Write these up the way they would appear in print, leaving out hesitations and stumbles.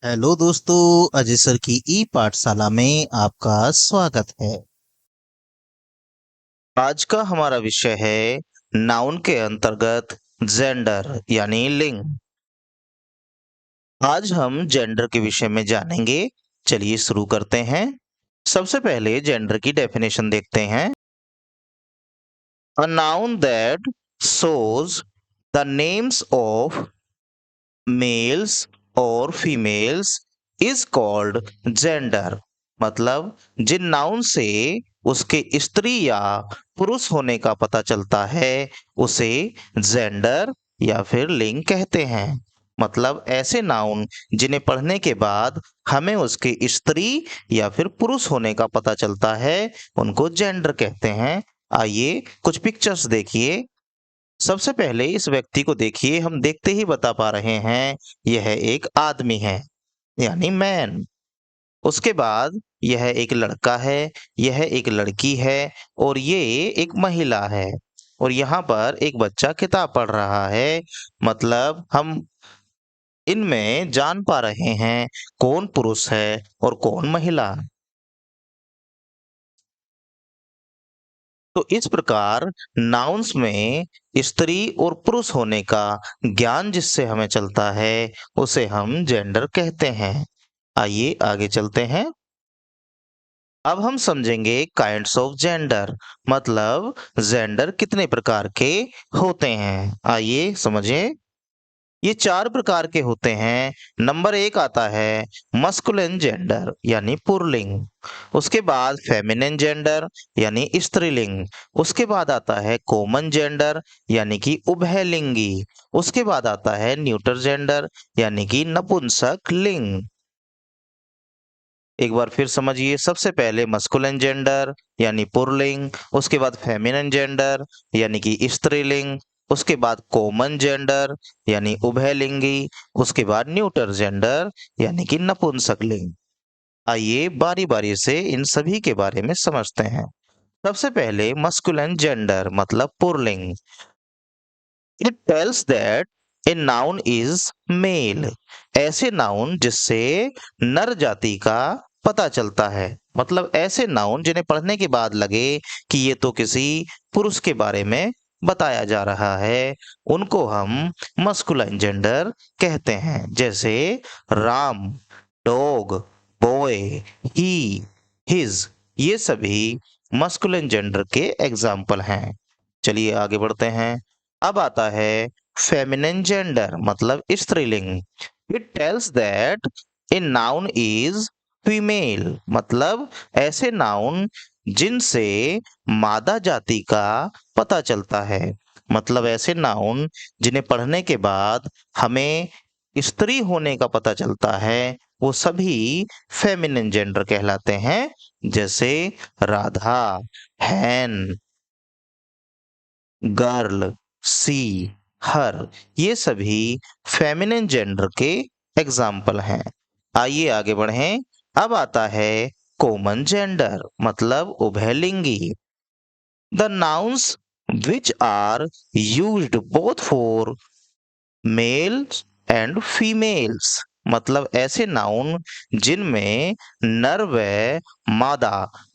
Hello दोस्तों, Ajay sir की ई पाठशाला में आपका स्वागत है। आज का हमारा विषय है नाउन के अंतर्गत जेंडर यानी लिंग। आज हम जेंडर के विषय में जानेंगे। चलिए शुरू करते हैं। सबसे पहले जेंडर की डेफिनेशन देखते हैं। A noun that shows the names of males और फीमेल्स इज कॉल्ड जेंडर। मतलब जिन नाउन से उसके स्त्री या पुरुष होने का पता चलता है उसे जेंडर या फिर लिंग कहते हैं। मतलब ऐसे नाउन जिन्हें पढ़ने के बाद हमें उसके स्त्री या फिर पुरुष होने का पता चलता है उनको जेंडर कहते हैं। आइए कुछ पिक्चर्स देखिए। सबसे पहले इस व्यक्ति को देखिए, हम देखते ही बता पा रहे हैं यह एक आदमी है यानी मैन। उसके बाद यह एक लड़का है, यह एक लड़की है और ये एक महिला है। और यहाँ पर एक बच्चा किताब पढ़ रहा है। मतलब हम इनमें जान पा रहे हैं कौन पुरुष है और कौन महिला। तो इस प्रकार नाउन्स में स्त्री और पुरुष होने का ज्ञान जिससे हमें चलता है उसे हम जेंडर कहते हैं। आइए आगे चलते हैं। अब हम समझेंगे काइंड्स ऑफ जेंडर। मतलब जेंडर कितने प्रकार के होते हैं, आइए समझें। ये 4 प्रकार के होते हैं। नंबर 1 आता है मस्कुलिन जेंडर यानी पुल्लिंग। उसके बाद फेमिनिन जेंडर यानी स्त्रीलिंग। उसके बाद आता है कॉमन जेंडर यानी कि उभयलिंगी। उसके बाद आता है न्यूटर जेंडर यानी कि नपुंसक लिंग। एक बार फिर समझिए। सबसे पहले मस्कुलिन जेंडर यानी पुल्लिंग, उसके बाद फेमिनिन जेंडर यानी कि स्त्रीलिंग, उसके बाद कॉमन जेंडर यानी उभयलिंगी, उसके बाद न्यूटर जेंडर यानी कि नपुंसकलिंग। आइए बारी बारी से इन सभी के बारे में समझते हैं। सबसे पहले मस्कुलिन जेंडर मतलब pulling. It tells that a noun is male. ऐसे नाउन जिससे नर जाति का पता चलता है। मतलब ऐसे नाउन जिन्हें पढ़ने के बाद लगे कि ये तो किसी पुरुष के बारे में बताया जा रहा है उनको हम मस्कुलाइन जेंडर कहते हैं। जैसे राम, डॉग, बॉय, ही, हिज, ये सभी मस्कुलिन जेंडर के एग्जाम्पल हैं। चलिए आगे बढ़ते हैं। अब आता है फेमिनिन जेंडर मतलब स्त्रीलिंग। It tells that a noun is female. मतलब ऐसे नाउन जिनसे मादा जाति का पता चलता है। मतलब ऐसे नाउन जिन्हें पढ़ने के बाद हमें स्त्री होने का पता चलता है वो सभी फेमिनिन जेंडर कहलाते हैं। जैसे राधा, हैन, गर्ल, सी, हर, ये सभी फेमिनिन जेंडर के एग्जाम्पल हैं। आइए आगे बढ़ें। अब आता है कॉमन जेंडर मतलब उभयलिंगी। The nouns which are used both for males and females। मतलब ऐसे नाउन जिनमें नर व मादा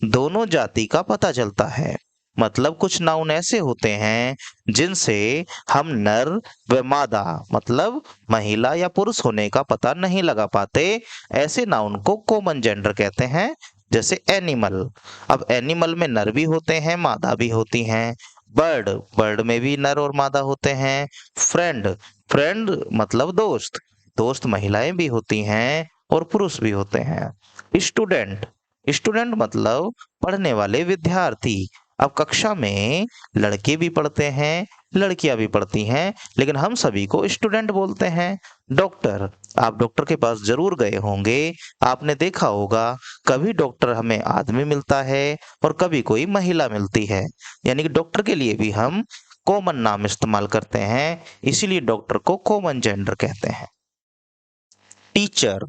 दोनों जाति का पता चलता है। मतलब कुछ नाउन ऐसे होते हैं जिनसे हम नर व मादा मतलब महिला या पुरुष होने का पता नहीं लगा पाते। ऐसे नाउन को कॉमन जेंडर कहते हैं। जैसे एनिमल। अब एनिमल में नर भी होते हैं मादा भी होती हैं। बर्ड, बर्ड में भी नर और मादा होते हैं। फ्रेंड, फ्रेंड मतलब दोस्त, दोस्त महिलाएं भी होती हैं और पुरुष भी होते हैं। स्टूडेंट, स्टूडेंट मतलब पढ़ने वाले विद्यार्थी। अब कक्षा में लड़के भी पढ़ते हैं लड़कियां भी पढ़ती हैं लेकिन हम सभी को स्टूडेंट बोलते हैं। डॉक्टर, आप डॉक्टर के पास जरूर गए होंगे। आपने देखा होगा कभी डॉक्टर हमें आदमी मिलता है और कभी कोई महिला मिलती है। यानी कि डॉक्टर के लिए भी हम कॉमन नाम इस्तेमाल करते हैं, इसीलिए डॉक्टर को कॉमन जेंडर कहते हैं। टीचर,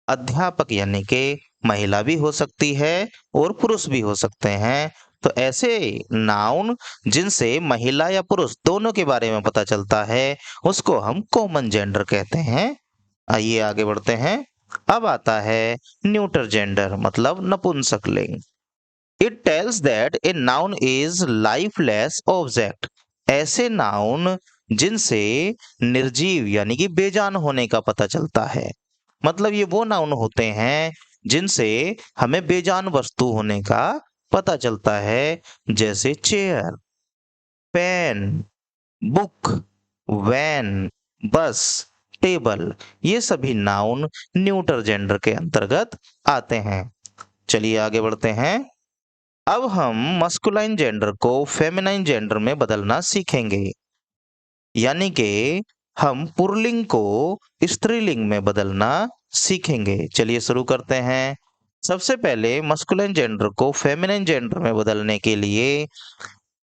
अध्यापक यानी कि महिला भी हो सकती है और पुरुष भी हो सकते हैं। तो ऐसे नाउन जिनसे महिला या पुरुष दोनों के बारे में पता चलता है उसको हम कॉमन जेंडर कहते हैं। आइए आगे बढ़ते हैं। अब आता है न्यूटर जेंडर मतलब नपुंसकलिंग। It tells that a noun is lifeless object. ऐसे नाउन जिनसे निर्जीव यानी कि बेजान होने का पता चलता है। मतलब ये वो नाउन होते हैं जिनसे हमें बेजान वस्तु होने का पता चलता है, जैसे चेयर, पेन, बुक, वैन, बस, टेबल। ये सभी नाउन न्यूटर जेंडर के अंतर्गत आते हैं। चलिए आगे बढ़ते हैं। अब हम मस्कुलाइन जेंडर को फेमिनाइन जेंडर में बदलना सीखेंगे, यानी कि हम पुल्लिंग को स्त्रीलिंग में बदलना सीखेंगे। चलिए शुरू करते हैं। सबसे पहले मस्कुलाइन जेंडर को फेमिनाइन जेंडर में बदलने के लिए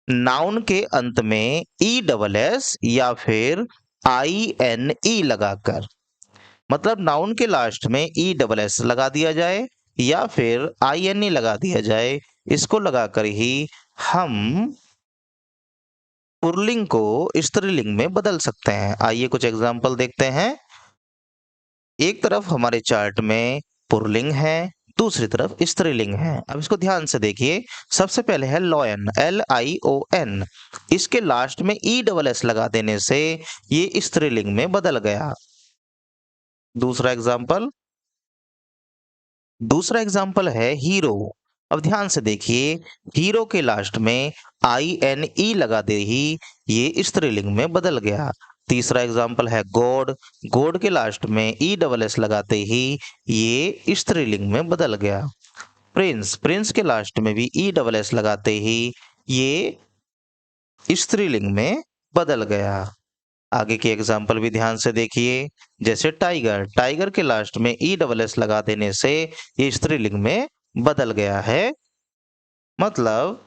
नाउन के अंत में ई डबल एस या फिर आई एन ई लगाकर, मतलब नाउन के लास्ट में ई डबल एस लगा दिया जाए या फिर आई एन ई लगा दिया जाए। इसको लगाकर ही हम पुल्लिंग को स्त्रीलिंग में बदल सकते हैं। आइए कुछ एग्जाम्पल देखते हैं। एक तरफ हमारे चार्ट में पुल्लिंग है, दूसरी तरफ स्त्रीलिंग है। अब इसको ध्यान से देखिए। सबसे पहले है लॉयन, LION। इसके लास्ट में ई डबल एस लगा देने से ये स्त्रीलिंग में बदल गया। दूसरा एग्जाम्पल है हीरो। अब ध्यान से देखिए, हीरो के लास्ट में INE लगा दे ही ये स्त्रीलिंग में बदल गया। तीसरा एग्जाम्पल है गॉड। गॉड के लास्ट में ई डबल एस लगाते ही ये स्त्रीलिंग में बदल गया। प्रिंस, प्रिंस के लास्ट में भी ई डबल एस लगाते ही ये स्त्रीलिंग में बदल गया। आगे के एग्जाम्पल भी ध्यान से देखिए। जैसे टाइगर, टाइगर के लास्ट में ई डबल एस लगा देने से ये स्त्रीलिंग में बदल गया है। मतलब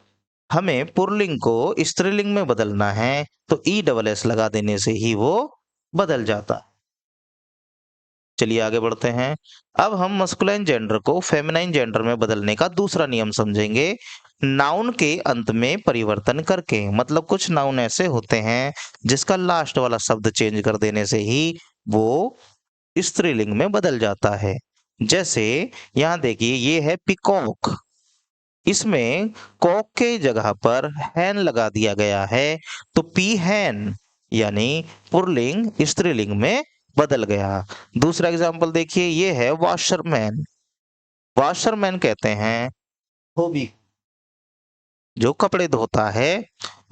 हमें पुल्लिंग को स्त्रीलिंग में बदलना है तो ई डबल एस लगा देने से ही वो बदल जाता है। चलिए आगे बढ़ते हैं। अब हम मस्कुलाइन जेंडर को फेमिनाइन जेंडर में बदलने का दूसरा नियम समझेंगे, नाउन के अंत में परिवर्तन करके। मतलब कुछ नाउन ऐसे होते हैं जिसका लास्ट वाला शब्द चेंज कर देने से ही वो स्त्रीलिंग में बदल जाता है। जैसे यहाँ देखिए, ये है पिकॉक। इसमें कॉक के जगह पर हैन लगा दिया गया है तो पी हैन यानी पुल्लिंग स्त्रीलिंग में बदल गया। दूसरा एग्जाम्पल देखिए, ये है वॉशरमैन। वॉशरमैन कहते हैं धोबी जो कपड़े धोता है।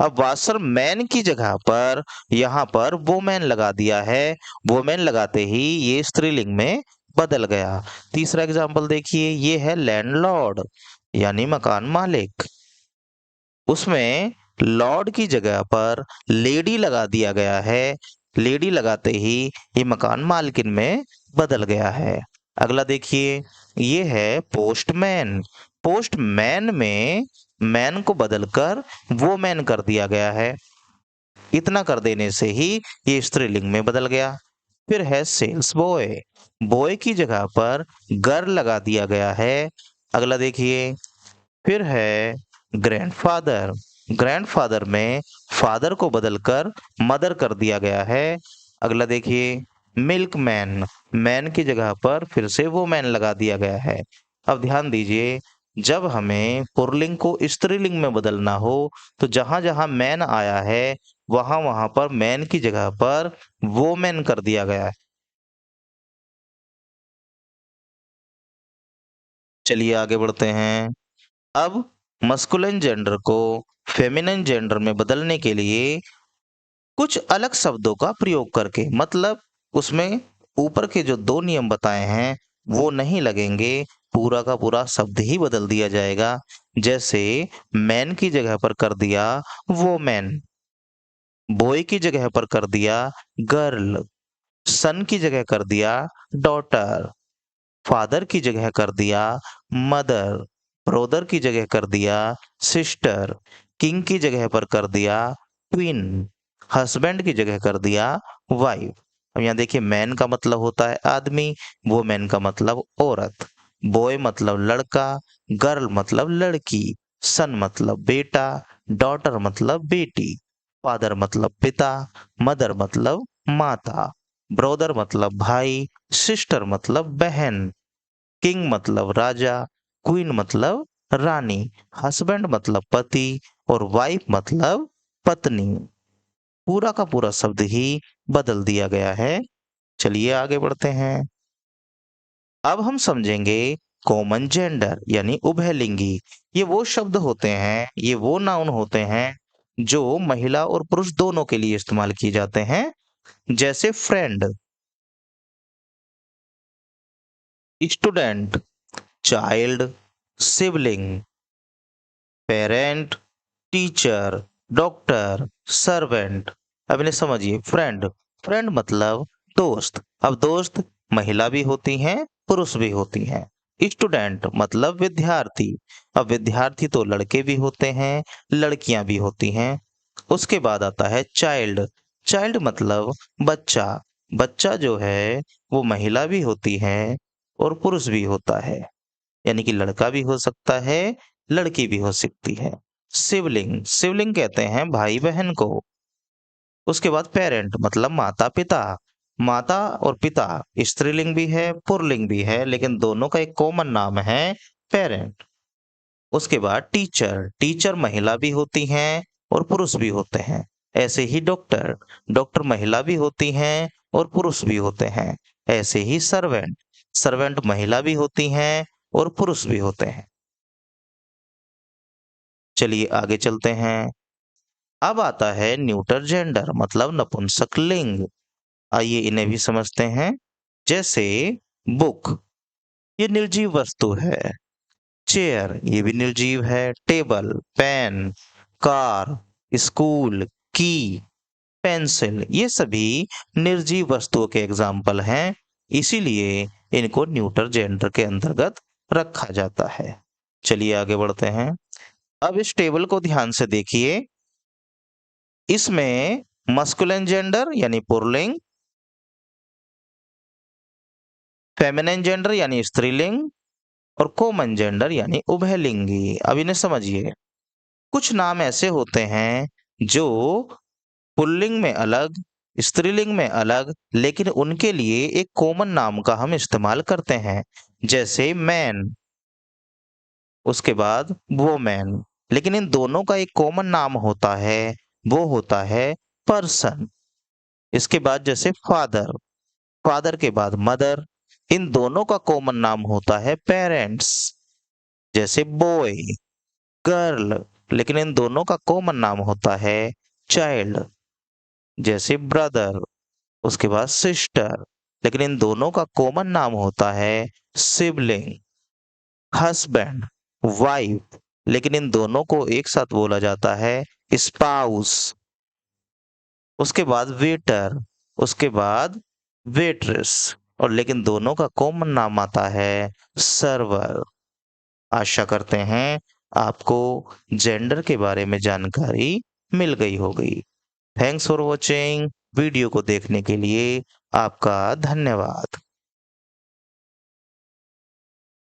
अब वॉशरमैन की जगह पर यहाँ पर वोमैन लगा दिया है। वोमैन लगाते ही ये स्त्रीलिंग में बदल गया। तीसरा एग्जाम्पल देखिए, ये है लैंडलॉर्ड यानी मकान मालिक। उसमें लॉर्ड की जगह पर लेडी लगा दिया गया है। लेडी लगाते ही ये मकान मालकिन में बदल गया है। अगला देखिए, ये है पोस्टमैन। पोस्टमैन में मैन को बदलकर वो मैन कर दिया गया है। इतना कर देने से ही ये स्त्रीलिंग में बदल गया। फिर है सेल्स बॉय। बॉय की जगह पर गर्ल लगा दिया गया है। अगला देखिए, फिर है ग्रैंडफादर। ग्रैंडफादर में फादर को बदलकर मदर कर दिया गया है। अगला देखिए, मिल्कमैन। मैन की जगह पर फिर से वो मैन लगा दिया गया है। अब ध्यान दीजिए, जब हमें पुल्लिंग को स्त्रीलिंग में बदलना हो तो जहां जहां मैन आया है वहां वहां पर मैन की जगह पर वो मैन कर दिया गया है। चलिए आगे बढ़ते हैं। अब मस्कुलिन जेंडर को फेमिनिन जेंडर में बदलने के लिए कुछ अलग शब्दों का प्रयोग करके, मतलब उसमें ऊपर के जो दो नियम बताए हैं वो नहीं लगेंगे, पूरा का पूरा शब्द ही बदल दिया जाएगा। जैसे मैन की जगह पर कर दिया वो मैन, बॉय की जगह पर कर दिया गर्ल, सन की जगह कर दिया डॉटर, फादर की जगह कर दिया मदर, ब्रोदर की जगह कर दिया सिस्टर, किंग की जगह पर कर दिया क्वीन, हस्बैंड की जगह कर दिया वाइफ। अब यहाँ देखिए, मैन का मतलब होता है आदमी, वो मैन का मतलब औरत, बॉय मतलब लड़का, गर्ल मतलब लड़की, सन मतलब बेटा, डॉटर मतलब बेटी, फादर मतलब पिता, मदर मतलब माता। ब्रदर मतलब भाई, सिस्टर मतलब बहन, किंग मतलब राजा, क्वीन मतलब रानी, हस्बैंड मतलब पति और वाइफ मतलब पत्नी। पूरा का पूरा शब्द ही बदल दिया गया है। चलिए आगे बढ़ते हैं। अब हम समझेंगे कॉमन जेंडर यानी उभयलिंगी। ये वो शब्द होते हैं, ये वो नाउन होते हैं जो महिला और पुरुष दोनों के लिए इस्तेमाल किए जाते हैं। जैसे friend, student, child, sibling, parent, teacher, doctor, servant. अब इन्हें समझिए। फ्रेंड, फ्रेंड मतलब दोस्त। अब दोस्त महिला भी होती हैं, पुरुष भी होती हैं। स्टूडेंट मतलब विद्यार्थी। अब विद्यार्थी तो लड़के भी होते हैं, लड़कियां भी होती हैं। उसके बाद आता है चाइल्ड। चाइल्ड मतलब बच्चा। बच्चा जो है वो महिला भी होती है और पुरुष भी होता है, यानी कि लड़का भी हो सकता है, लड़की भी हो सकती है। सिबलिंग, सिबलिंग कहते हैं भाई बहन को। उसके बाद पेरेंट मतलब माता पिता। माता और पिता स्त्रीलिंग भी है, पुल्लिंग भी है, लेकिन दोनों का एक कॉमन नाम है पेरेंट। उसके बाद टीचर, टीचर महिला भी होती हैं और पुरुष भी होते हैं। ऐसे ही डॉक्टर, डॉक्टर महिला भी होती हैं और पुरुष भी होते हैं। ऐसे ही सर्वेंट, सर्वेंट महिला भी होती हैं और पुरुष भी होते हैं। चलिए आगे चलते हैं। अब आता है न्यूटर जेंडर मतलब नपुंसक लिंग। आइए इन्हें भी समझते हैं। जैसे बुक, ये निर्जीव वस्तु है। चेयर, ये भी निर्जीव है। टेबल, पेन, कार, स्कूल, की, पेंसिल, ये सभी निर्जीव वस्तुओं के एग्जाम्पल हैं। इसीलिए इनको न्यूटर जेंडर के अंतर्गत रखा जाता है। चलिए आगे बढ़ते हैं। अब इस टेबल को ध्यान से देखिए। इसमें मस्कुलिन जेंडर यानी पुल्लिंग, फेमिनिन जेंडर यानी स्त्रीलिंग और कॉमन जेंडर यानी उभयलिंगी। अब इन्हें समझिए। कुछ नाम ऐसे होते हैं जो पुल्लिंग में अलग, स्त्रीलिंग में अलग, लेकिन उनके लिए एक कॉमन नाम का हम इस्तेमाल करते हैं। जैसे मैन, उसके बाद वोमेन, लेकिन इन दोनों का एक कॉमन नाम होता है, वो होता है पर्सन। इसके बाद जैसे फादर, फादर के बाद मदर, इन दोनों का कॉमन नाम होता है पेरेंट्स। जैसे बॉय, गर्ल, लेकिन इन दोनों का कॉमन नाम होता है चाइल्ड। जैसे ब्रदर, उसके बाद सिस्टर, लेकिन इन दोनों का कॉमन नाम होता है सिबलिंग। हस्बैंड, वाइफ, लेकिन इन दोनों को एक साथ बोला जाता है स्पाउस। उसके बाद वेटर, उसके बाद वेट्रेस, और लेकिन दोनों का कॉमन नाम आता है सर्वर। आशा करते हैं आपको जेंडर के बारे में जानकारी मिल गई होगी। Thanks for watching. वीडियो को देखने के लिए आपका धन्यवाद।